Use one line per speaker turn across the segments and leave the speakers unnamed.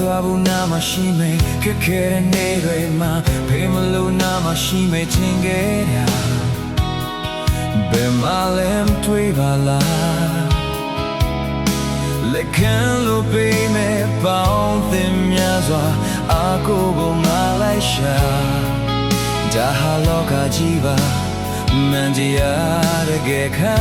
သွားဘူးနာမရှိမေခက်ခဲတဲ့နေ့တွေမှာဖေးမလို့နာမရှိမေချင်ခဲ့တာဘယ်မှလည်းတွေ့ပါလားလက်ခံလို့ပေးမဲ့ပေါင်းသင်များစွာအာကိုကိုငါလိုက်ရှာဒါဟာလောကကြီးပါမှန်တရားတကယ်ခံ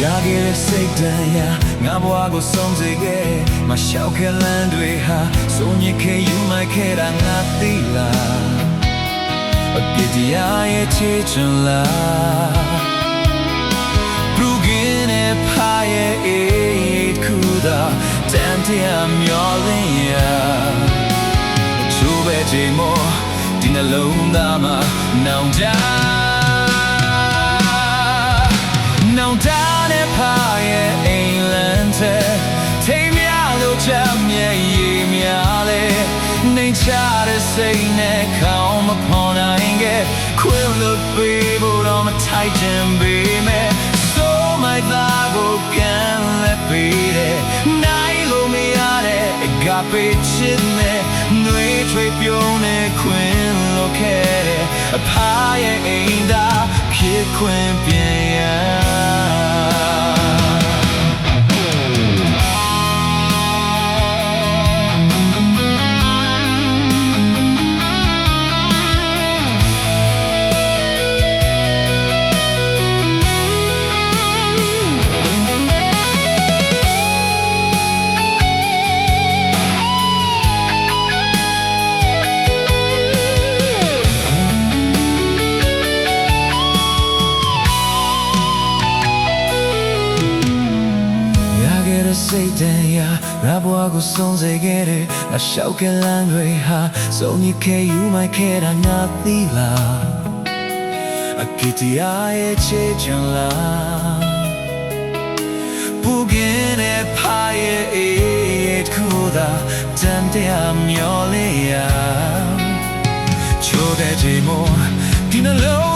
ရခဲ့တဲ့စိတ်တန်ရာငါဘဝကိုဆုံးစေခဲ့မလျှောက်ခဲ့လမ်းတွေဟာစိုးညစ်ခဲ့ယူမိုက်ခဲ့တာငါသိလားအပြစ်တရားရဲ့ချေချွန်လားပူကင်းတဲ့ဖာရဲ့အိတ်ခုသာတန်တရားမျောလင်းရာချိုးပဲချိန်မောဒီနှလုံးသားမှာနောင်တနောင်တနဲ့ဖာရဲ့အိမ်လန်းတဲ့ထိမ်းမြလို့ချမ်းမြေရီများလေနေချတဲ့စိတ်နဲ့ခေါင်းမဖော်နိုင်ခဲ့ခွေလို့ပေးဖို့တော့မထိုက်ချင်ပေမဲ့စိုးမိုက်သားကိုပြန်လဲပေးတယ်နိုင်လို့မရတဲ့အကပေးချစ်နဲ့နှွေးထွေးပြုံးနဲ့ခွင်လို့ခဲ့တဲ့အဖာရဲ့အိမ်သာဖြစ်ခွင့်ပြန်ရစိတ်တန်ရာငါဘဝကိုဆုံးစေခဲ့တဲ့ငါလျှောက်ခဲ့လမ်းတွေဟာဆုံးညစ်ခဲ့ယူမိုက်ခဲ့တာငါသိလားအပြစ်တရားရဲ့ချေချွန်လားပူကင်းတဲ့ဖာရဲ့အိတ်ခုသာတန်တရားမျောလေးရာချိုးတဲ့ချိန်မောဒီနှလုံး